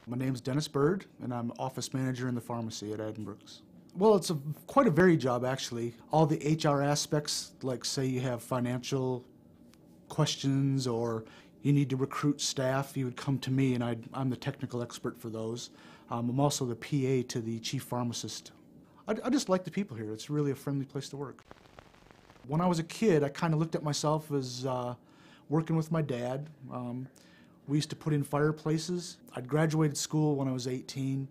My name's Dennis Bird, and I'm office manager in the pharmacy at Edinburgh's. Well, it's quite a varied job, actually. All the HR aspects, like say you have financial questions or you need to recruit staff, you would come to me, and I'm the technical expert for those. I'm also the PA to the chief pharmacist. I just like the people here. It's really a friendly place to work. When I was a kid, I kind of looked at myself as working with my dad. We used to put in fireplaces. I'd graduated school when I was 18.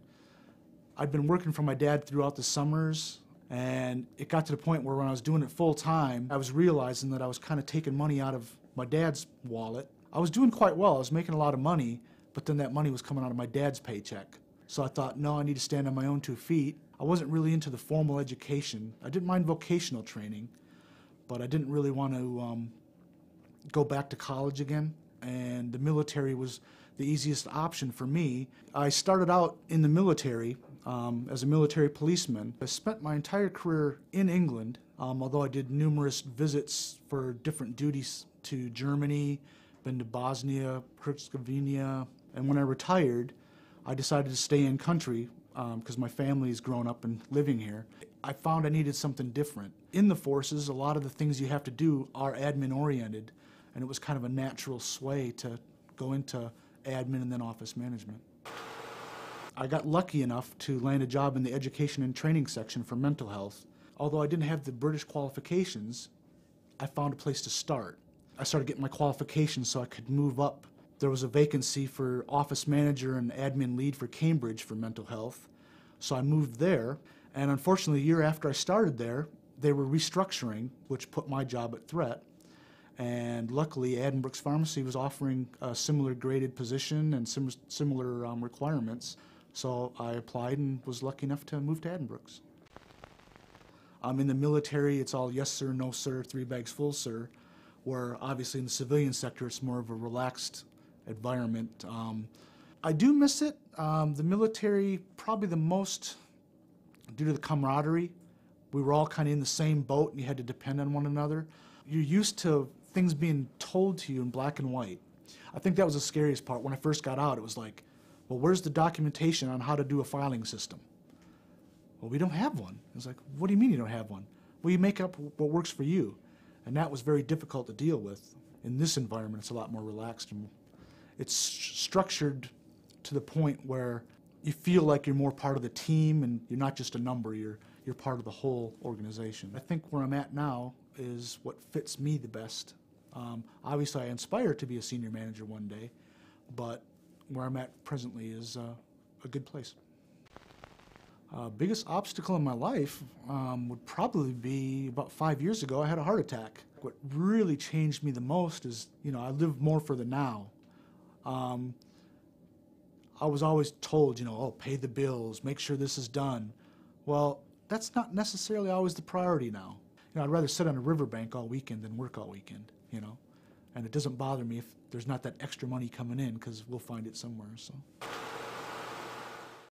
I'd been working for my dad throughout the summers, and it got to the point where when I was doing it full time, I was realizing that I was kind of taking money out of my dad's wallet. I was doing quite well. I was making a lot of money, but then that money was coming out of my dad's paycheck. So I thought, no, I need to stand on my own 2 feet. I wasn't really into the formal education. I didn't mind vocational training, but I didn't really want to go back to college again. And the military was the easiest option for me. I started out in the military as a military policeman. I spent my entire career in England, although I did numerous visits for different duties to Germany, been to Bosnia, Herzegovina, and when I retired, I decided to stay in country because my family's grown up and living here. I found I needed something different. In the forces, a lot of the things you have to do are admin-oriented, and it was kind of a natural sway to go into admin and then office management. I got lucky enough to land a job in the education and training section for mental health. Although I didn't have the British qualifications, I found a place to start. I started getting my qualifications so I could move up. There was a vacancy for office manager and admin lead for Cambridge for mental health, so I moved there. And unfortunately, a year after I started there, they were restructuring, which put my job at threat. And luckily, Edinburgh's Pharmacy was offering a similar graded position and similar requirements. So I applied and was lucky enough to move to Edinburgh's. In the military, it's all yes sir, no sir, 3 bags full sir, where obviously in the civilian sector, it's more of a relaxed environment. I do miss it. The military, probably the most due to the camaraderie. We were all kind of in the same boat and you had to depend on one another. You're used to things being told to you in black and white. I think that was the scariest part. When I first got out, it was like, well, where's the documentation on how to do a filing system? Well, we don't have one. It's like, what do you mean you don't have one? Well, you make up what works for you. And that was very difficult to deal with. In this environment, it's a lot more relaxed, and it's structured to the point where you feel like you're more part of the team and you're not just a number, you're part of the whole organization. I think where I'm at now is what fits me the best. Obviously, I aspire to be a senior manager one day, but where I'm at presently is a good place. Biggest obstacle in my life would probably be about 5 years ago, I had a heart attack. What really changed me the most is, I live more for the now. I was always told, oh, pay the bills, make sure this is done. Well, that's not necessarily always the priority now. I'd rather sit on a riverbank all weekend than work all weekend, and it doesn't bother me if there's not that extra money coming in because we'll find it somewhere. So.